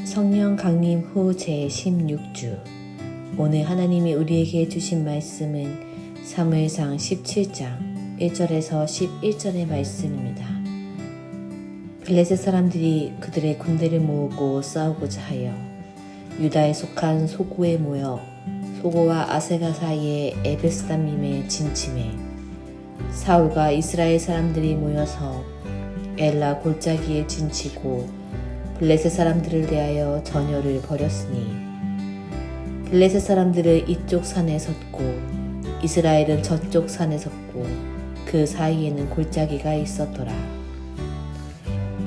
성령 강림 후 제16주. 오늘 하나님이 우리에게 주신 말씀은 사무엘상 17장 1절에서 11절의 말씀입니다. 블레셋 사람들이 그들의 군대를 모으고 싸우고자 하여 유다에 속한 소고에 모여 소고와 아세가 사이에 에베스담림에 진침해 사울과 이스라엘 사람들이 모여서 엘라 골짜기에 진치고 블레셋 사람들을 대하여 전열을 벌였으니 블레셋 사람들은 이쪽 산에 섰고 이스라엘은 저쪽 산에 섰고 그 사이에는 골짜기가 있었더라.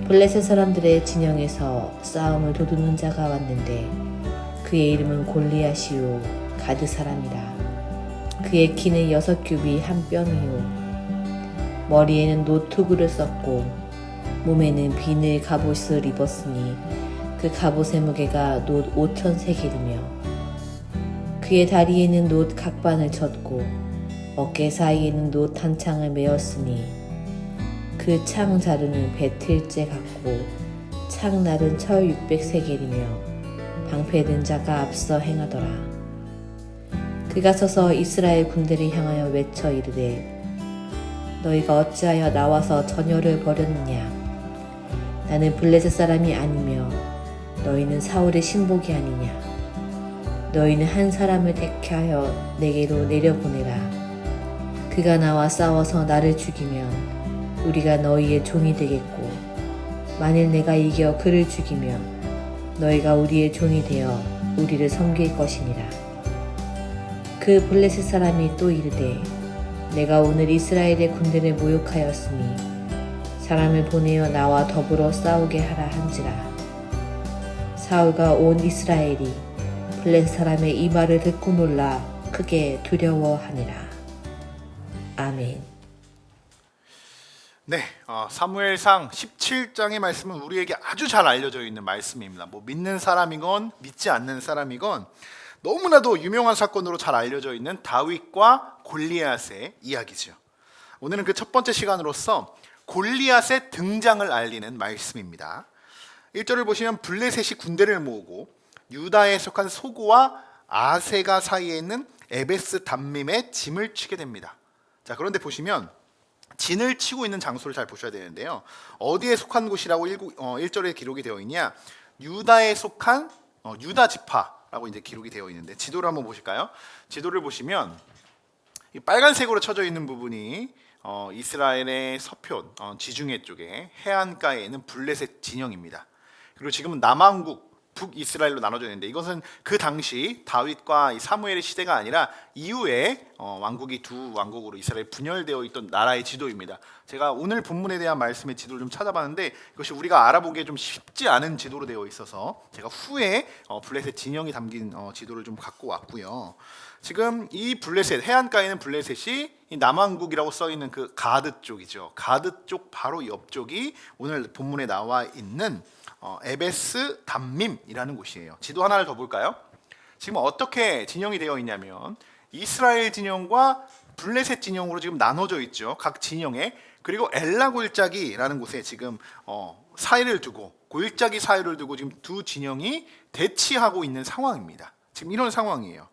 블레셋 사람들의 진영에서 싸움을 도두는 자가 왔는데 그의 이름은 골리앗이요 가드 사람이라. 그의 키는 6규비 한 뼘이요 머리에는 노투구를 썼고 몸에는 비늘 갑옷을 입었으니 그 갑옷의 무게가 놋 5,000세겔이며 그의 다리에는 놋 각반을 쳤고 어깨 사이에는 놋 단창을 메었으니 그 창 자루는 배틀째 같고 창날은 철 600세겔이며 방패든 자가 앞서 행하더라. 그가 서서 이스라엘 군대를 향하여 외쳐 이르되 너희가 어찌하여 나와서 전열을 벌였느냐. 나는 블레셋 사람이 아니며 너희는 사울의 신복이 아니냐. 너희는 한 사람을 택하여 내게로 내려보내라. 그가 나와 싸워서 나를 죽이면 우리가 너희의 종이 되겠고 만일 내가 이겨 그를 죽이면 너희가 우리의 종이 되어 우리를 섬길 것이니라. 그 블레셋 사람이 또 이르되 내가 오늘 이스라엘의 군대를 모욕하였으니 사람을 보내어 나와 더불어 싸우게 하라 한지라. 사울과 온 이스라엘이 블레셋 사람의 이 말을 듣고 놀라 크게 두려워하니라. 아멘. 네, 사무엘상 17장의 말씀은 우리에게 아주 잘 알려져 있는 말씀입니다. 뭐 믿는 사람이건 믿지 않는 사람이건 너무나도 유명한 사건으로 잘 알려져 있는 다윗과 골리앗의 이야기죠. 오늘은 그 첫 번째 시간으로서 골리앗의 등장을 알리는 말씀입니다. 1절을 보시면 블레셋이 군대를 모으고 유다에 속한 소고와 아세가 사이에 있는 에베스 담림에 짐을 치게 됩니다. 자, 그런데 보시면 진을 치고 있는 장소를 잘 보셔야 되는데요. 어디에 속한 곳이라고 1절에 기록이 되어 있냐? 유다에 속한 유다 지파라고 이제 기록이 되어 있는데 지도를 한번 보실까요? 지도를 보시면 이 빨간색으로 쳐져 있는 부분이 이스라엘의 서편 지중해 쪽에 해안가에 있는 블레셋 진영입니다. 그리고 지금은 남왕국 북이스라엘로 나눠져 있는데 이것은 그 당시 다윗과 이 사무엘의 시대가 아니라 이후에 왕국이 두 왕국으로 이스라엘 분열되어 있던 나라의 지도입니다. 제가 오늘 본문에 대한 말씀의 지도를 좀 찾아봤는데 이것이 우리가 알아보기에 좀 쉽지 않은 지도로 되어 있어서 제가 후에 블레셋 진영이 담긴 지도를 좀 갖고 왔고요. 지금 이 블레셋 해안가에 있는 블레셋이 이 남왕국이라고 써 있는 그 가드 쪽이죠. 가드 쪽 바로 옆쪽이 오늘 본문에 나와 있는 에베스 담림이라는 곳이에요. 지도 하나를 더 볼까요? 지금 어떻게 진영이 되어 있냐면 이스라엘 진영과 블레셋 진영으로 지금 나눠져 있죠. 각 진영에. 그리고 엘라 골짜기라는 곳에 지금 사이를 두고 골짜기 사이를 두고 지금 두 진영이 대치하고 있는 상황입니다. 지금 이런 상황이에요.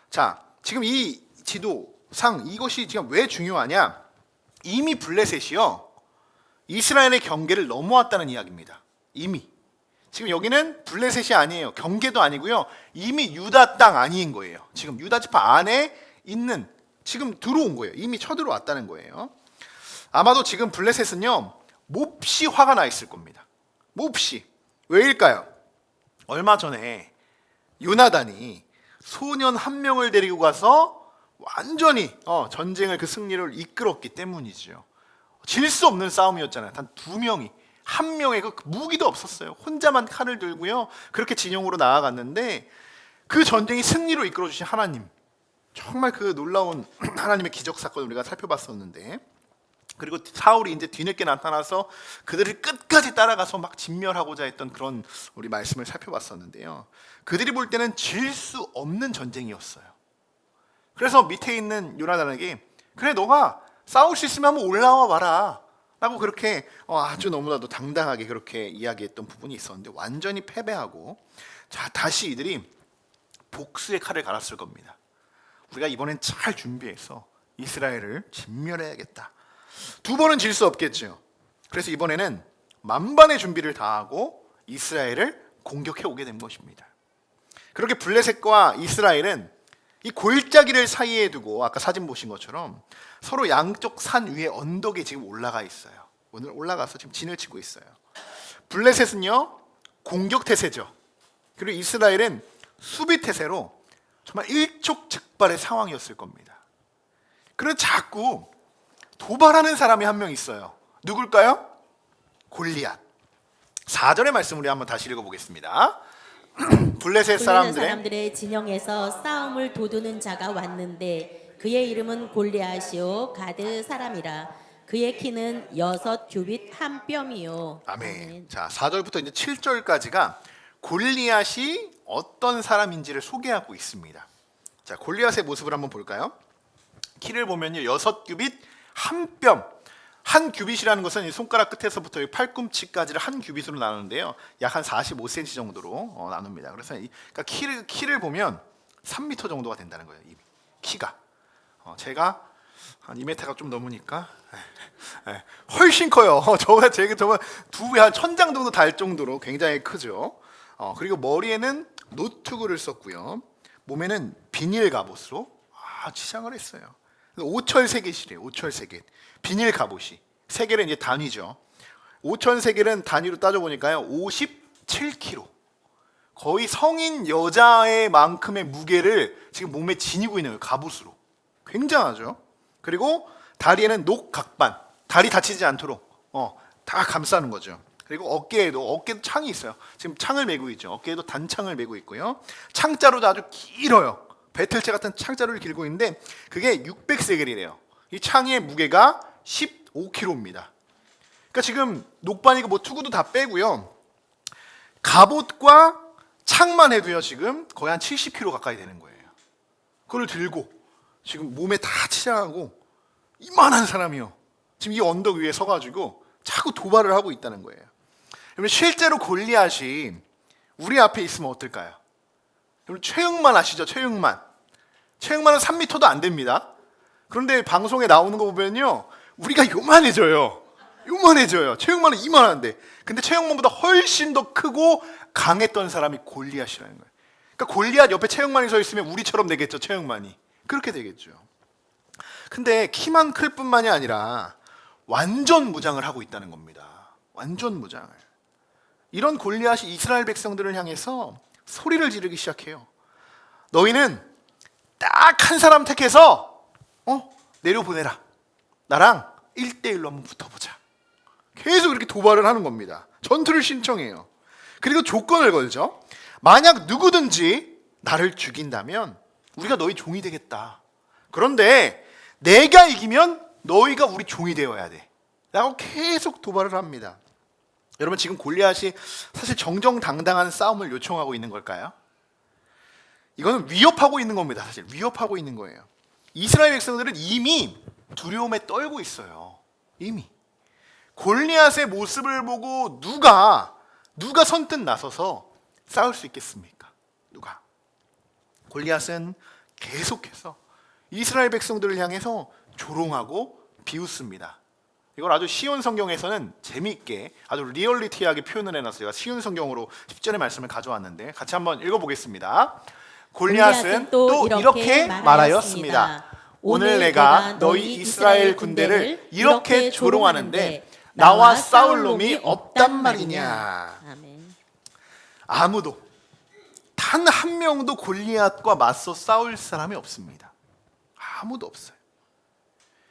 자, 지금 이 지도상 이것이 지금 왜 중요하냐? 이미 블레셋이요 이스라엘의 경계를 넘어왔다는 이야기입니다. 이미 지금 여기는 블레셋이 아니에요. 경계도 아니고요. 이미 유다 땅 아닌 거예요. 지금 유다 지파 안에 있는 지금 들어온 거예요. 이미 쳐들어왔다는 거예요. 아마도 지금 블레셋은요 몹시 화가 나 있을 겁니다. 몹시. 왜일까요? 얼마 전에 요나단이 소년 한 명을 데리고 가서 완전히 전쟁을 그 승리를 이끌었기 때문이죠. 질 수 없는 싸움이었잖아요. 단 2명이 한 명의 그 무기도 없었어요. 혼자만 칼을 들고요. 그렇게 진영으로 나아갔는데 그 전쟁이 승리로 이끌어 주신 하나님. 정말 그 놀라운 하나님의 기적 사건을 우리가 살펴봤었는데 그리고 사울이 이제 뒤늦게 나타나서 그들을 끝까지 따라가서 막 진멸하고자 했던 그런 우리 말씀을 살펴봤었는데요. 그들이 볼 때는 질 수 없는 전쟁이었어요. 그래서 밑에 있는 요나단에게 그래 너가 싸울 수 있으면 한번 올라와 봐라. 라고 그렇게 아주 너무나도 당당하게 그렇게 이야기했던 부분이 있었는데 완전히 패배하고 자 다시 이들이 복수의 칼을 갈았을 겁니다. 우리가 이번엔 잘 준비해서 이스라엘을 진멸해야겠다. 두 번은 질 수 없겠죠. 그래서 이번에는 만반의 준비를 다하고 이스라엘을 공격해 오게 된 것입니다. 그렇게 블레셋과 이스라엘은 이 골짜기를 사이에 두고 아까 사진 보신 것처럼 서로 양쪽 산 위에 언덕에 지금 올라가 있어요. 오늘 올라가서 지금 진을 치고 있어요. 블레셋은요 공격 태세죠. 그리고 이스라엘은 수비 태세로 정말 일촉즉발의 상황이었을 겁니다. 그래서 자꾸 도발하는 사람이 한 명 있어요. 누굴까요? 골리앗. 4절의 말씀 우리 한번 다시 읽어보겠습니다. 블레셋 사람들의 진영에서 싸움을 도두는 자가 왔는데 그의 이름은 골리앗이요 가드 사람이라. 그의 키는 6규빗 한 뼘이요. 아멘. 자, 4절부터 이제 7절까지가 골리앗이 어떤 사람인지를 소개하고 있습니다. 자, 골리앗의 모습을 한번 볼까요? 키를 보면요, 6규빗 한 뼘. 한 규빗이라는 것은 이 손가락 끝에서부터 팔꿈치까지를 한 규빗으로 나누는데요, 약 한 45cm 정도로 나눕니다. 그래서 그러니까 키를 보면 3m 정도가 된다는 거예요. 이 키가. 제가 한 2m가 좀 넘으니까 훨씬 커요. 저가 두 배 한 천장 정도 달 정도로 굉장히 크죠. 그리고 머리에는 노트구를 썼고요. 몸에는 비닐 갑옷으로 치장을 했어요. 오철세겔이래요. 오철세겔. 비닐 갑옷이. 세겔은 이제 단위죠. 5,000세겔은 단위로 따져 보니까요 57kg. 거의 성인 여자의 만큼의 무게를 지금 몸에 지니고 있는 거예요. 갑옷으로. 굉장하죠. 그리고 다리에는 녹각반. 다리 다치지 않도록 다 감싸는 거죠. 그리고 어깨에도 창이 있어요. 지금 창을 메고 있죠. 어깨에도 단창을 메고 있고요. 창자루도 아주 길어요. 배틀체 같은 창자루를 길고 있는데 그게 600세겔이래요. 이 창의 무게가 15kg입니다. 그러니까 지금 녹반이고 뭐 투구도 다 빼고요. 갑옷과 창만 해도요 지금 거의 한 70kg 가까이 되는 거예요. 그걸 들고 지금 몸에 다 치장하고 이만한 사람이요. 지금 이 언덕 위에 서가지고 자꾸 도발을 하고 있다는 거예요. 그러면 실제로 골리앗이 우리 앞에 있으면 어떨까요? 여러분 최응만 아시죠? 최응만은 3m도 안 됩니다. 그런데 방송에 나오는 거 보면요 우리가 요만해져요. 최응만은 이만한데 근데 최응만보다 훨씬 더 크고 강했던 사람이 골리앗이라는 거예요. 그러니까 골리앗 옆에 최응만이 서 있으면 우리처럼 되겠죠. 최응만이 그렇게 되겠죠. 근데 키만 클 뿐만이 아니라 완전 무장을 하고 있다는 겁니다. 완전 무장을. 이런 골리앗이 이스라엘 백성들을 향해서 소리를 지르기 시작해요. 너희는 딱 한 사람 택해서 내려보내라. 나랑 1대1로 한번 붙어보자. 계속 이렇게 도발을 하는 겁니다. 전투를 신청해요. 그리고 조건을 걸죠. 만약 누구든지 나를 죽인다면 우리가 너희 종이 되겠다. 그런데 내가 이기면 너희가 우리 종이 되어야 돼. 라고 계속 도발을 합니다. 여러분 지금 골리앗이 사실 정정당당한 싸움을 요청하고 있는 걸까요? 이거는 위협하고 있는 겁니다. 사실 위협하고 있는 거예요. 이스라엘 백성들은 이미 두려움에 떨고 있어요. 이미 골리앗의 모습을 보고 누가 선뜻 나서서 싸울 수 있겠습니까? 누가? 골리앗은 계속해서 이스라엘 백성들을 향해서 조롱하고 비웃습니다. 이걸 아주 쉬운 성경에서는 재미있게 아주 리얼리티하게 표현을 해놨어요. 제가 쉬운 성경으로 10절의 말씀을 가져왔는데 같이 한번 읽어보겠습니다. 골리앗은 또 이렇게 말하였습니다. 오늘 내가 너희 이스라엘 군대를 이렇게 조롱하는데 나와 싸울 놈이 없단 말이냐. 아멘. 아무도 단 한 명도 골리앗과 맞서 싸울 사람이 없습니다. 아무도 없어요.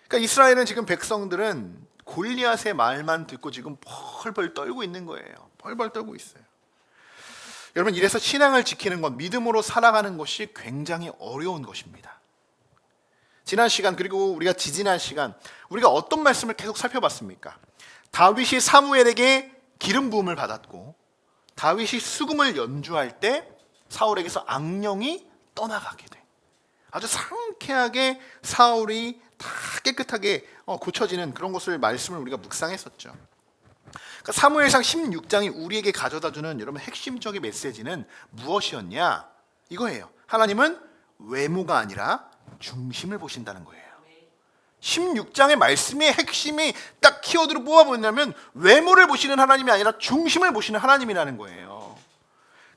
그러니까 이스라엘은 지금 백성들은 골리앗의 말만 듣고 지금 펄펄 떨고 있는 거예요. 펄펄 떨고 있어요. 여러분 이래서 신앙을 지키는 것, 믿음으로 살아가는 것이 굉장히 어려운 것입니다. 지난 시간 그리고 우리가 지지난 시간 우리가 어떤 말씀을 계속 살펴봤습니까? 다윗이 사무엘에게 기름 부음을 받았고 다윗이 수금을 연주할 때 사울에게서 악령이 떠나가게 돼. 아주 상쾌하게 사울이 다 깨끗하게 고쳐지는 그런 것을 말씀을 우리가 묵상했었죠. 그러니까 사무엘상 16장이 우리에게 가져다주는 여러분 핵심적인 메시지는 무엇이었냐? 이거예요. 하나님은 외모가 아니라 중심을 보신다는 거예요. 16장의 말씀의 핵심이 딱 키워드로 뽑아보냐면 외모를 보시는 하나님이 아니라 중심을 보시는 하나님이라는 거예요.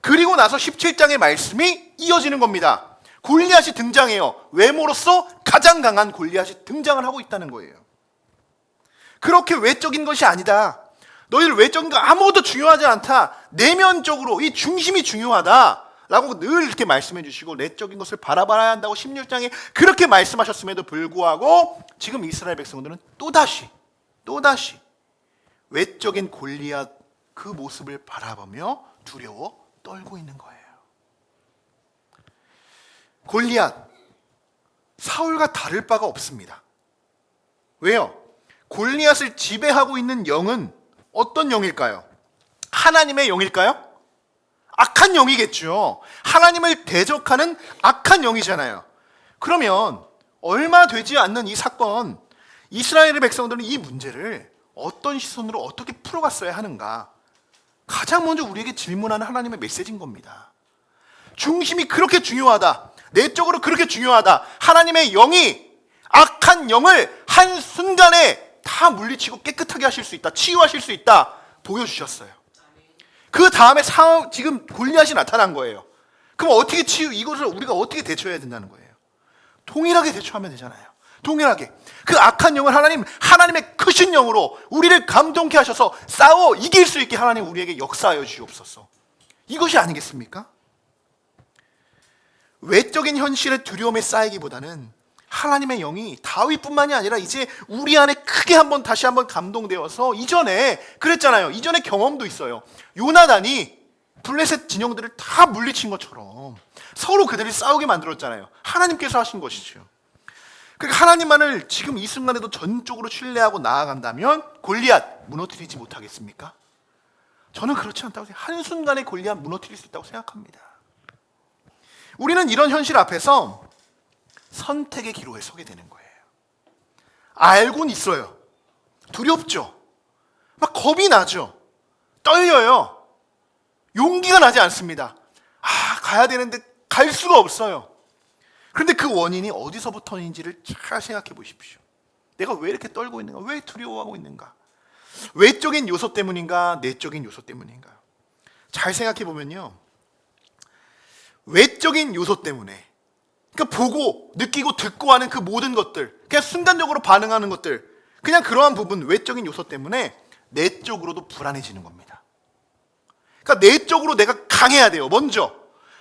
그리고 나서 17장의 말씀이 이어지는 겁니다. 골리앗이 등장해요. 외모로서 가장 강한 골리앗이 등장을 하고 있다는 거예요. 그렇게 외적인 것이 아니다. 너희들 외적인 거 아무것도 중요하지 않다. 내면적으로 이 중심이 중요하다. 라고 늘 이렇게 말씀해 주시고 내적인 것을 바라봐야 한다고 16장에 그렇게 말씀하셨음에도 불구하고 지금 이스라엘 백성들은 또다시 외적인 골리앗 그 모습을 바라보며 두려워 떨고 있는 거예요. 골리앗 사울과 다를 바가 없습니다. 왜요? 골리앗을 지배하고 있는 영은 어떤 영일까요? 하나님의 영일까요? 악한 영이겠죠. 하나님을 대적하는 악한 영이잖아요. 그러면 얼마 되지 않는 이 사건, 이스라엘의 백성들은 이 문제를 어떤 시선으로 어떻게 풀어갔어야 하는가? 가장 먼저 우리에게 질문하는 하나님의 메시지인 겁니다. 중심이 그렇게 중요하다. 내적으로 그렇게 중요하다. 하나님의 영이 악한 영을 한순간에 다 물리치고 깨끗하게 하실 수 있다. 치유하실 수 있다. 보여주셨어요. 그 다음에 지금 골리앗이 나타난 거예요. 그럼 어떻게 이것을 우리가 어떻게 대처해야 된다는 거예요? 동일하게 대처하면 되잖아요. 동일하게. 그 악한 영을 하나님의 크신 영으로 우리를 감동케 하셔서 싸워 이길 수 있게 하나님 우리에게 역사하여 주시옵소서. 이것이 아니겠습니까? 외적인 현실의 두려움에 쌓이기보다는 하나님의 영이 다윗뿐만이 아니라 이제 우리 안에 크게 다시 한번 감동되어서 이전에 그랬잖아요. 이전에 경험도 있어요. 요나단이 블레셋 진영들을 다 물리친 것처럼 서로 그들이 싸우게 만들었잖아요. 하나님께서 하신 것이죠. 그러니까 하나님만을 지금 이 순간에도 전적으로 신뢰하고 나아간다면 골리앗 무너뜨리지 못하겠습니까? 저는 그렇지 않다고 생각해요. 한순간에 골리앗 무너뜨릴 수 있다고 생각합니다. 우리는 이런 현실 앞에서 선택의 기로에 서게 되는 거예요. 알고는 있어요. 두렵죠. 막 겁이 나죠. 떨려요. 용기가 나지 않습니다. 가야 되는데 갈 수가 없어요. 그런데 그 원인이 어디서부터인지를 잘 생각해 보십시오. 내가 왜 이렇게 떨고 있는가? 왜 두려워하고 있는가? 외적인 요소 때문인가? 내적인 요소 때문인가? 잘 생각해 보면요. 외적인 요소 때문에 그러니까 보고 느끼고 듣고 하는 그 모든 것들 그냥 순간적으로 반응하는 것들 그냥 그러한 부분 외적인 요소 때문에 내적으로도 불안해지는 겁니다. 그러니까 내적으로 내가 강해야 돼요. 먼저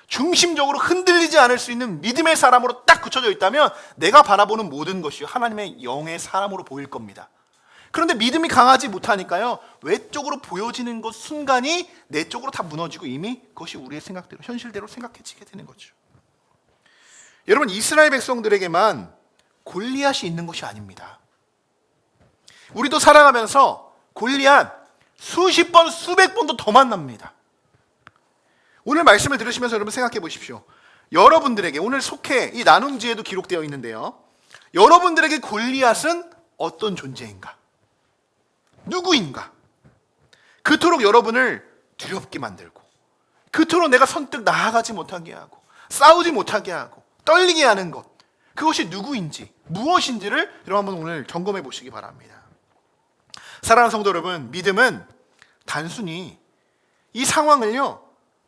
중심적으로 흔들리지 않을 수 있는 믿음의 사람으로 딱 굳혀져 있다면 내가 바라보는 모든 것이 하나님의 영의 사람으로 보일 겁니다. 그런데 믿음이 강하지 못하니까요 외적으로 보여지는 것 순간이 내적으로 다 무너지고 이미 그것이 우리의 생각대로 현실대로 생각해지게 되는 거죠. 여러분 이스라엘 백성들에게만 골리앗이 있는 것이 아닙니다. 우리도 살아가면서 골리앗 수십 번 수백 번도 더 만납니다. 오늘 말씀을 들으시면서 여러분 생각해 보십시오. 여러분들에게 오늘 속해 이 나눔지에도 기록되어 있는데요. 여러분들에게 골리앗은 어떤 존재인가? 누구인가? 그토록 여러분을 두렵게 만들고 그토록 내가 선뜻 나아가지 못하게 하고 싸우지 못하게 하고 떨리게 하는 것 그것이 누구인지 무엇인지를 여러분 한번 오늘 점검해 보시기 바랍니다. 사랑하는 성도 여러분, 믿음은 단순히 이 상황을요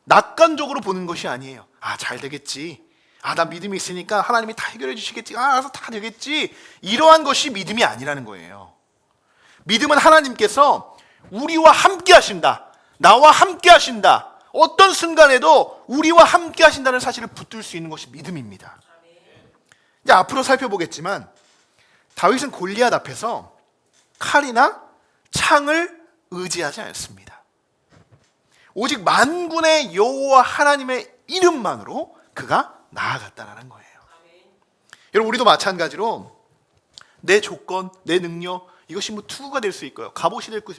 낙관적으로 보는 것이 아니에요. 잘 되겠지. 나 믿음이 있으니까 하나님이 다 해결해 주시겠지. 알아서 다 되겠지. 이러한 것이 믿음이 아니라는 거예요. 믿음은 하나님께서 우리와 함께 하신다. 나와 함께 하신다. 어떤 순간에도 우리와 함께 하신다는 사실을 붙들 수 있는 것이 믿음입니다. 이제 앞으로 살펴보겠지만 다윗은 골리앗 앞에서 칼이나 창을 의지하지 않습니다. 오직 만군의 여호와 하나님의 이름만으로 그가 나아갔다는 거예요. 여러분 우리도 마찬가지로 내 조건, 내 능력 이것이 투구가 될 수 있고요. 갑옷이 될 수 있고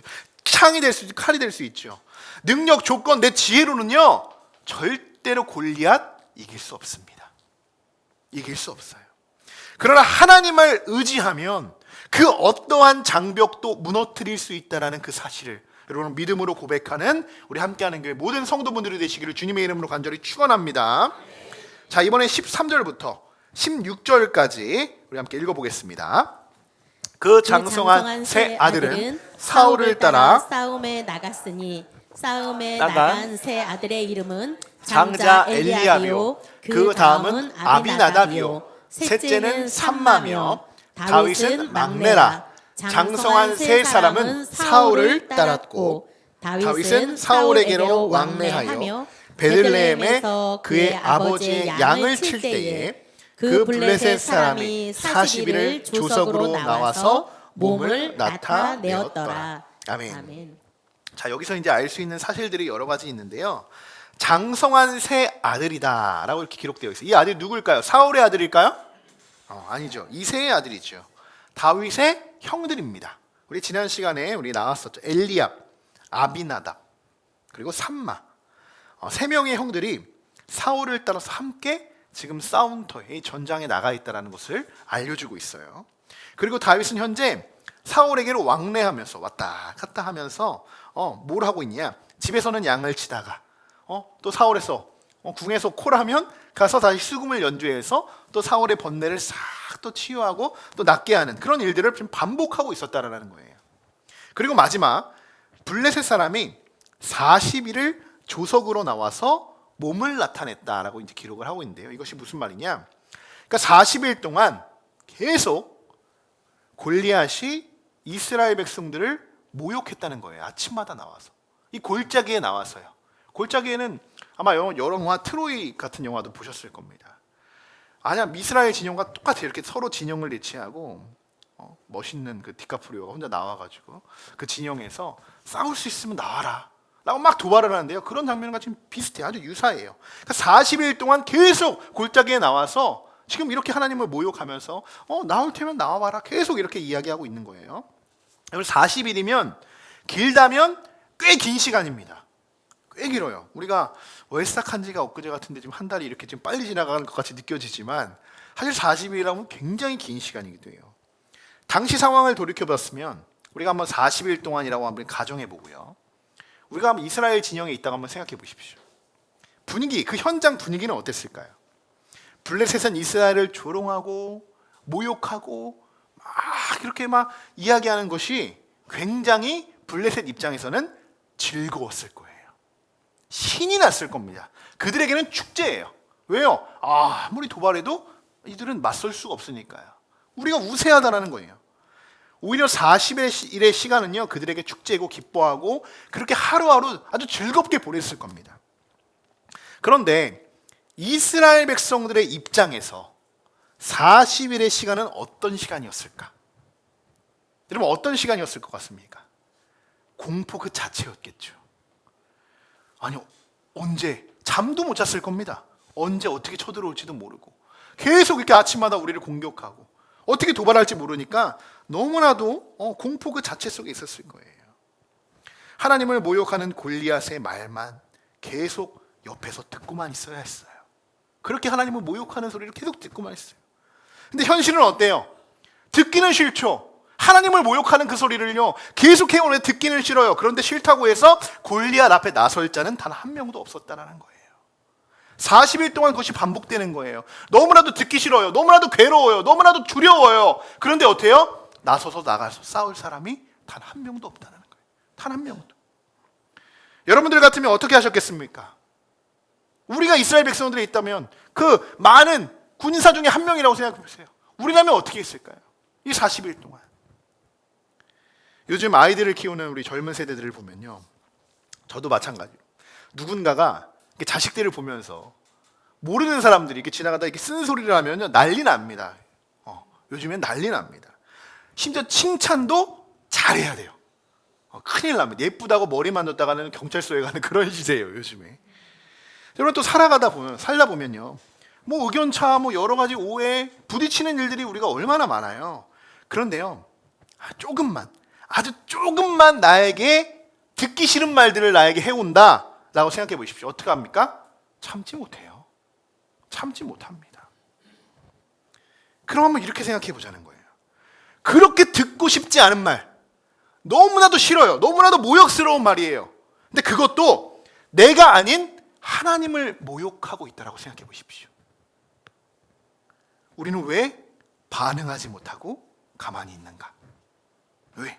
창이 될 수 있고 칼이 될 수 있죠. 능력, 조건, 내 지혜로는요 절대로 골리앗 이길 수 없습니다. 이길 수 없어요. 그러나 하나님을 의지하면 그 어떠한 장벽도 무너뜨릴 수 있다는 그 사실을 여러분 믿음으로 고백하는 우리 함께하는 교회 모든 성도분들이 되시기를 주님의 이름으로 간절히 축원합니다. 자, 이번에 13절부터 16절까지 우리 함께 읽어보겠습니다. 그 장성한 세 아들은 사울을 따라 싸움에 나갔으니 싸움에 나간 나간 세 아들의 이름은 장자 장자 엘리압이요, 엘리압이요, 그 다음은 아비나답이요, 셋째는 삼마며 다윗은 막내라. 장성한 세 사람은 사울을 따랐고 다윗은 사울에게로 왕래하여 베들레헴에 그의 아버지의 양을 칠 때에 그 블레셋 사람이 40일을 조석으로 나와서 몸을 나타내었더라. 아멘. 자, 여기서 이제 알 수 있는 사실들이 여러 가지 있는데요. 장성한 세 아들이다라고 이렇게 기록되어 있어요. 이 아들이 누굴까요? 사울의 아들일까요? 아니죠. 이새의 아들이죠. 다윗의 형들입니다. 우리 지난 시간에 우리 나왔었죠. 엘리압, 아비나답, 그리고 삼마. 세 명의 형들이 사울을 따라서 함께 지금 싸움터에 전장에 나가 있다는 것을 알려주고 있어요. 그리고 다윗은 현재 사울에게로 왕래하면서 왔다 갔다 하면서 뭘 하고 있냐? 집에서는 양을 치다가 또 사울에서 궁에서 콜하면 가서 다시 수금을 연주해서 또 사울의 번뇌를 싹 또 치유하고 또 낫게 하는 그런 일들을 지금 반복하고 있었다라는 거예요. 그리고 마지막 블레셋 사람이 40일을 조석으로 나와서 몸을 나타냈다라고 이제 기록을 하고 있는데요. 이것이 무슨 말이냐? 그러니까 40일 동안 계속 골리앗이 이스라엘 백성들을 모욕했다는 거예요. 아침마다 나와서 이 골짜기에 나와서요. 골짜기에는 아마 여러 영화 트로이 같은 영화도 보셨을 겁니다. 아니야, 이스라엘 진영과 똑같이 이렇게 서로 진영을 대치하고 멋있는 그 디카프리오가 혼자 나와가지고 그 진영에서 싸울 수 있으면 나와라 라고 막 도발을 하는데요. 그런 장면과 지금 비슷해요. 아주 유사해요. 그러니까 40일 동안 계속 골짜기에 나와서 지금 이렇게 하나님을 모욕하면서 나올 테면 나와봐라 계속 이렇게 이야기하고 있는 거예요. 40일이면 길다면 꽤 긴 시간입니다. 꽤 길어요. 우리가 월삭한 지가 엊그제 같은데 지금 한 달이 이렇게 지금 빨리 지나가는 것 같이 느껴지지만 사실 40일이라면 굉장히 긴 시간이기도 해요. 당시 상황을 돌이켜봤으면 우리가 한번 40일 동안이라고 한번 가정해 보고요. 우리가 한번 이스라엘 진영에 있다가 한번 생각해 보십시오. 분위기, 그 현장 분위기는 어땠을까요? 블레셋은 이스라엘을 조롱하고 모욕하고 막 이렇게 막 이야기하는 것이 굉장히 블레셋 입장에서는 즐거웠을 거예요. 신이 났을 겁니다. 그들에게는 축제예요. 왜요? 아무리 도발해도 이들은 맞설 수가 없으니까요. 우리가 우세하다는 거예요. 오히려 40일의 시간은요 그들에게 축제고 기뻐하고 그렇게 하루하루 아주 즐겁게 보냈을 겁니다. 그런데 이스라엘 백성들의 입장에서 40일의 시간은 어떤 시간이었을까? 여러분 어떤 시간이었을 것 같습니까? 공포 그 자체였겠죠. 아니 언제 잠도 못 잤을 겁니다. 언제 어떻게 쳐들어올지도 모르고 계속 이렇게 아침마다 우리를 공격하고 어떻게 도발할지 모르니까 너무나도 공포 그 자체 속에 있었을 거예요. 하나님을 모욕하는 골리앗의 말만 계속 옆에서 듣고만 있어야 했어요. 그렇게 하나님을 모욕하는 소리를 계속 듣고만 했어요. 근데 현실은 어때요? 듣기는 싫죠. 하나님을 모욕하는 그 소리를요 계속 해오는데 듣기는 싫어요. 그런데 싫다고 해서 골리앗 앞에 나설 자는 단 한 명도 없었다는 거예요. 40일 동안 그것이 반복되는 거예요. 너무나도 듣기 싫어요. 너무나도 괴로워요. 너무나도 두려워요. 그런데 어때요? 나서서 나가서 싸울 사람이 단 한 명도 없다는 거예요. 단 한 명도. 여러분들 같으면 어떻게 하셨겠습니까? 우리가 이스라엘 백성들이 있다면 그 많은 군사 중에 한 명이라고 생각해 보세요. 우리라면 어떻게 했을까요? 이 40일 동안. 요즘 아이들을 키우는 우리 젊은 세대들을 보면요, 저도 마찬가지로 누군가가 자식들을 보면서 모르는 사람들이 이렇게 지나가다 이렇게 쓴 소리를 하면요 난리 납니다. 요즘엔 난리 납니다. 심지어 칭찬도 잘해야 돼요. 큰일 납니다. 예쁘다고 머리 만졌다가는 경찰서에 가는 그런 시대예요 요즘에. 여러분 또 살다 보면요 뭐 의견차 뭐 여러 가지 오해 부딪히는 일들이 우리가 얼마나 많아요. 그런데요 아주 조금만 나에게 듣기 싫은 말들을 나에게 해온다 라고 생각해 보십시오. 어떻게 합니까? 참지 못해요. 참지 못합니다. 그럼 한번 이렇게 생각해 보자는 거예요. 그렇게 듣고 싶지 않은 말, 너무나도 싫어요. 너무나도 모욕스러운 말이에요. 근데 그것도 내가 아닌 하나님을 모욕하고 있다라고 생각해 보십시오. 우리는 왜 반응하지 못하고 가만히 있는가? 왜?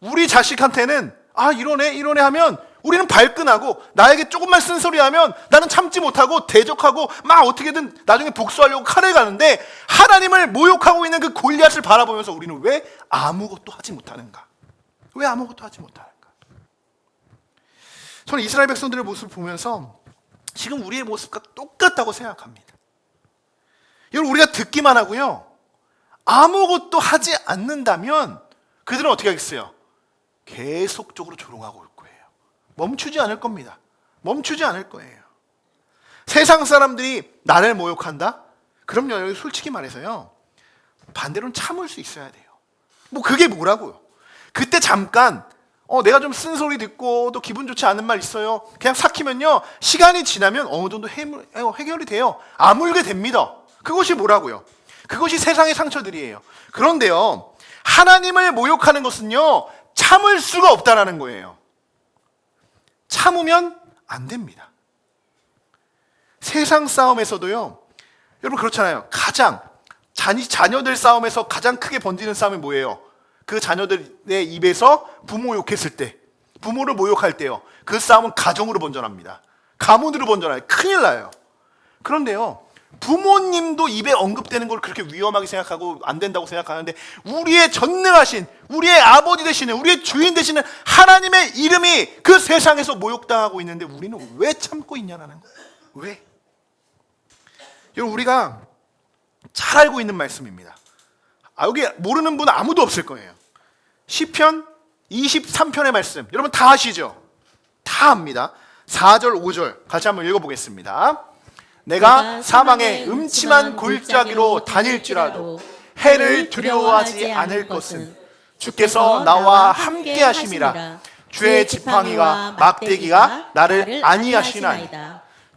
우리 자식한테는 이러네 하면 우리는 발끈하고, 나에게 조금만 쓴소리 하면 나는 참지 못하고 대적하고 막 어떻게든 나중에 복수하려고 칼을 가는데, 하나님을 모욕하고 있는 그 골리앗을 바라보면서 우리는 왜 아무것도 하지 못하는가? 왜 아무것도 하지 못하는가? 저는 이스라엘 백성들의 모습을 보면서 지금 우리의 모습과 똑같다고 생각합니다. 여러분, 우리가 듣기만 하고요, 아무것도 하지 않는다면 그들은 어떻게 하겠어요? 계속적으로 조롱하고 올 거예요. 멈추지 않을 겁니다. 멈추지 않을 거예요. 세상 사람들이 나를 모욕한다? 그럼요, 솔직히 말해서요, 반대로는 참을 수 있어야 돼요. 뭐 그게 뭐라고요? 그때 잠깐 내가 좀 쓴소리 듣고 또 기분 좋지 않은 말 있어요, 그냥 삭히면요, 시간이 지나면 어느 정도 해결이 돼요. 아물게 됩니다. 그것이 뭐라고요? 그것이 세상의 상처들이에요. 그런데요, 하나님을 모욕하는 것은요, 참을 수가 없다라는 거예요. 참으면 안 됩니다. 세상 싸움에서도요, 여러분 그렇잖아요. 자녀들 싸움에서 가장 크게 번지는 싸움이 뭐예요? 그 자녀들의 입에서 부모 욕했을 때, 부모를 모욕할 때요, 그 싸움은 가정으로 번져납니다. 가문으로 번져나요. 큰일 나요. 그런데요, 부모님도 입에 언급되는 걸 그렇게 위험하게 생각하고 안 된다고 생각하는데, 우리의 전능하신, 우리의 아버지 되시는, 우리의 주인 되시는 하나님의 이름이 그 세상에서 모욕당하고 있는데 우리는 왜 참고 있냐는 거예요. 왜? 여러분, 우리가 잘 알고 있는 말씀입니다. 여기 모르는 분 아무도 없을 거예요. 시편 23편의 말씀, 여러분 다 아시죠? 다 압니다. 4절 5절 같이 한번 읽어보겠습니다. 내가 사망의 음침한 골짜기로 다닐지라도 해를 두려워하지 않을 것은 주께서 나와 함께 하심이라. 주의 지팡이가 막대기가 나를 안위하시나니.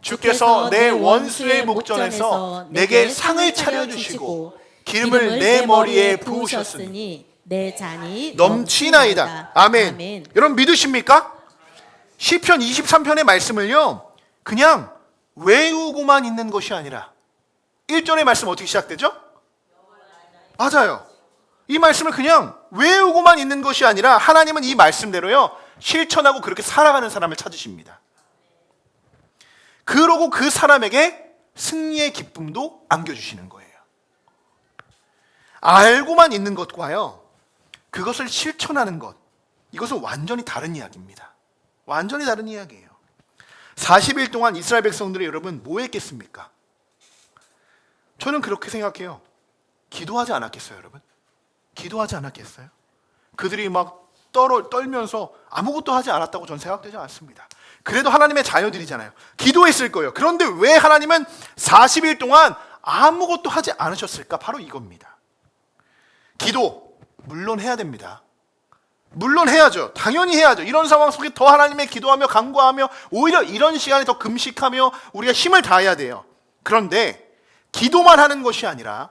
주께서 내 원수의 목전에서 내게 상을 차려주시고 기름을 내 머리에 부으셨으니 내 잔이 넘치나이다. 아멘. 여러분 믿으십니까? 시편 23편의 말씀을요, 그냥 외우고만 있는 것이 아니라, 1절의 말씀 어떻게 시작되죠? 맞아요. 이 말씀을 그냥 외우고만 있는 것이 아니라 하나님은 이 말씀대로요, 실천하고 그렇게 살아가는 사람을 찾으십니다. 그러고 그 사람에게 승리의 기쁨도 안겨주시는 거예요. 알고만 있는 것과요, 그것을 실천하는 것, 이것은 완전히 다른 이야기입니다. 완전히 다른 이야기예요. 40일 동안 이스라엘 백성들이 여러분 뭐 했겠습니까? 저는 그렇게 생각해요. 기도하지 않았겠어요, 여러분? 기도하지 않았겠어요? 그들이 막 떨면서 아무것도 하지 않았다고 저는 생각되지 않습니다. 그래도 하나님의 자녀들이잖아요. 기도했을 거예요. 그런데 왜 하나님은 40일 동안 아무것도 하지 않으셨을까? 바로 이겁니다. 기도 물론 해야 됩니다. 물론 해야죠. 당연히 해야죠. 이런 상황 속에 더 하나님의 기도하며 간구하며 오히려 이런 시간에 더 금식하며 우리가 힘을 다해야 돼요. 그런데 기도만 하는 것이 아니라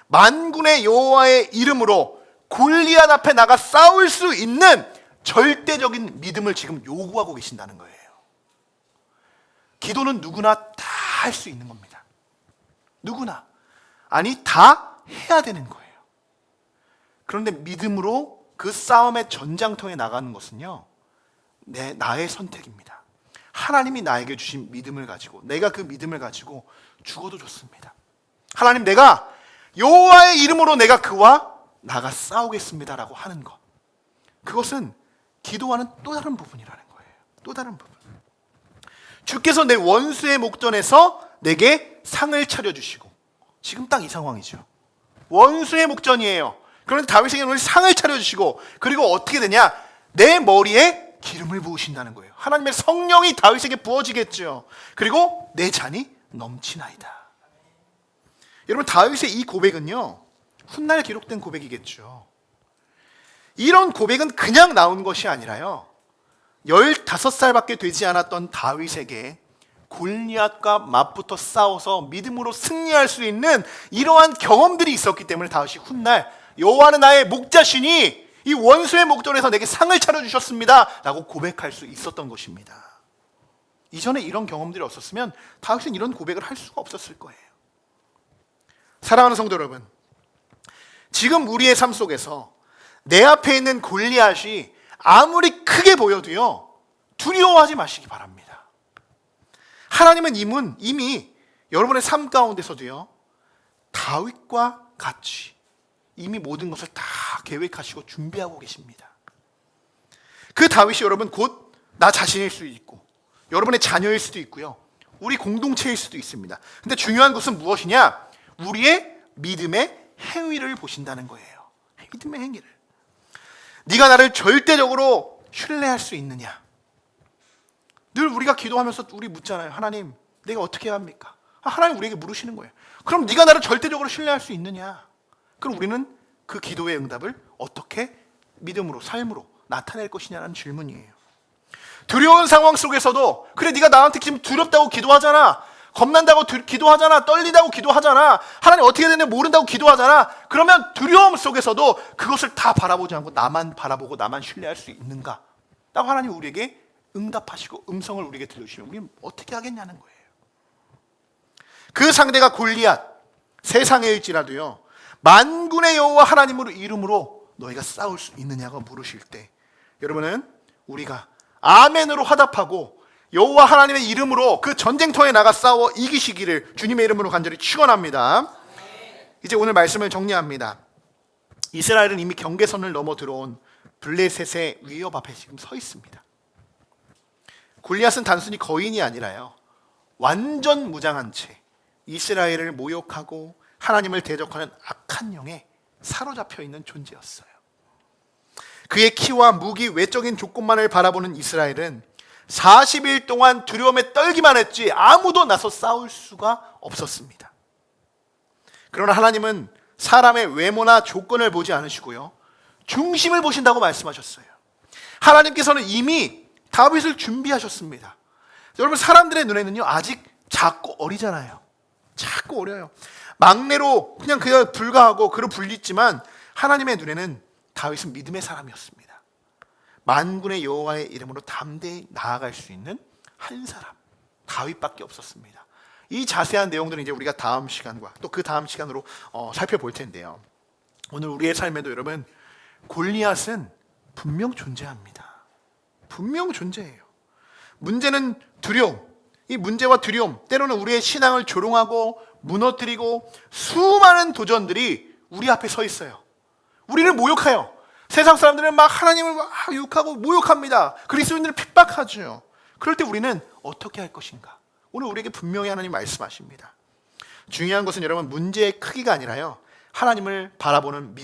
만군의 여호와의 이름으로 골리앗 앞에 나가 싸울 수 있는 절대적인 믿음을 지금 요구하고 계신다는 거예요. 기도는 누구나 다 할 수 있는 겁니다. 누구나. 아니, 다 해야 되는 거예요. 그런데 믿음으로 그 싸움의 전장터에 나가는 것은요, 나의 선택입니다. 하나님이 나에게 주신 믿음을 가지고, 내가 그 믿음을 가지고 죽어도 좋습니다. 하나님, 내가 여호와의 이름으로 내가 그와 나가 싸우겠습니다라고 하는 것, 그것은 기도와는 또 다른 부분이라는 거예요. 또 다른 부분. 주께서 내 원수의 목전에서 내게 상을 차려주시고, 지금 딱 이 상황이죠. 원수의 목전이에요. 그런데 다윗에게 오늘 상을 차려주시고, 그리고 어떻게 되냐? 내 머리에 기름을 부으신다는 거예요. 하나님의 성령이 다윗에게 부어지겠죠. 그리고 내 잔이 넘치나이다. 여러분, 다윗의 이 고백은요, 훗날 기록된 고백이겠죠. 이런 고백은 그냥 나온 것이 아니라요, 15살밖에 되지 않았던 다윗에게 골리앗과 맞붙어 싸워서 믿음으로 승리할 수 있는 이러한 경험들이 있었기 때문에 다윗이 훗날 여호와는 나의 목자시니 이 원수의 목전에서 내게 상을 차려주셨습니다 라고 고백할 수 있었던 것입니다. 이전에 이런 경험들이 없었으면 다윗은 이런 고백을 할 수가 없었을 거예요. 사랑하는 성도 여러분, 지금 우리의 삶 속에서 내 앞에 있는 골리앗이 아무리 크게 보여도요, 두려워하지 마시기 바랍니다. 하나님은 이미 여러분의 삶 가운데서도요, 다윗과 같이 이미 모든 것을 다 계획하시고 준비하고 계십니다. 그 다윗이 여러분 곧 나 자신일 수도 있고 여러분의 자녀일 수도 있고요, 우리 공동체일 수도 있습니다. 근데 중요한 것은 무엇이냐? 우리의 믿음의 행위를 보신다는 거예요. 믿음의 행위를. 네가 나를 절대적으로 신뢰할 수 있느냐? 늘 우리가 기도하면서 우리 묻잖아요. 하나님, 내가 어떻게 해야 합니까? 하나님 우리에게 물으시는 거예요. 그럼 네가 나를 절대적으로 신뢰할 수 있느냐? 그럼 우리는 그 기도의 응답을 어떻게 믿음으로, 삶으로 나타낼 것이냐는 질문이에요. 두려운 상황 속에서도, 그래 네가 나한테 지금 두렵다고 기도하잖아, 겁난다고 기도하잖아, 떨리다고 기도하잖아, 하나님 어떻게 되는지 모른다고 기도하잖아. 그러면 두려움 속에서도 그것을 다 바라보지 않고 나만 바라보고 나만 신뢰할 수 있는가? 라고 하나님 우리에게 응답하시고 음성을 우리에게 들려주시면 우리는 어떻게 하겠냐는 거예요. 그 상대가 골리앗, 세상에일지라도요, 만군의 여호와 하나님으로 이름으로 너희가 싸울 수 있느냐고 물으실 때, 여러분은 우리가 아멘으로 화답하고 여호와 하나님의 이름으로 그 전쟁터에 나가 싸워 이기시기를 주님의 이름으로 간절히 축원합니다. 이제 오늘 말씀을 정리합니다. 이스라엘은 이미 경계선을 넘어 들어온 블레셋의 위협 앞에 지금 서 있습니다. 골리앗은 단순히 거인이 아니라요, 완전 무장한 채 이스라엘을 모욕하고 하나님을 대적하는 악한 영에 사로잡혀 있는 존재였어요. 그의 키와 무기, 외적인 조건만을 바라보는 이스라엘은 40일 동안 두려움에 떨기만 했지 아무도 나서 싸울 수가 없었습니다. 그러나 하나님은 사람의 외모나 조건을 보지 않으시고요, 중심을 보신다고 말씀하셨어요. 하나님께서는 이미 다윗을 준비하셨습니다. 여러분, 사람들의 눈에는요 아직 작고 어리잖아요. 작고 어려요. 막내로 그냥 불과하고 그로 불리지만 하나님의 눈에는 다윗은 믿음의 사람이었습니다. 만군의 여호와의 이름으로 담대히 나아갈 수 있는 한 사람, 다윗밖에 없었습니다. 이 자세한 내용들은 이제 우리가 다음 시간과 또 그 다음 시간으로 살펴볼 텐데요, 오늘 우리의 삶에도 여러분, 골리앗은 분명 존재합니다. 분명 존재해요. 문제는 두려움. 이 문제와 두려움, 때로는 우리의 신앙을 조롱하고 무너뜨리고 수많은 도전들이 우리 앞에 서 있어요. 우리를 모욕해요. 세상 사람들은 막 하나님을 욕하고 모욕합니다. 그리스도인들을 핍박하죠. 그럴 때 우리는 어떻게 할 것인가? 오늘 우리에게 분명히 하나님 말씀하십니다. 중요한 것은 여러분, 문제의 크기가 아니라요, 하나님을 바라보는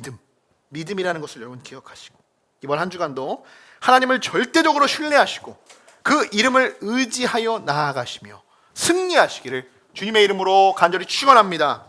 믿음이라는 것을 여러분 기억하시고, 이번 한 주간도 하나님을 절대적으로 신뢰하시고 그 이름을 의지하여 나아가시며 승리하시기를 주님의 이름으로 간절히 축원합니다.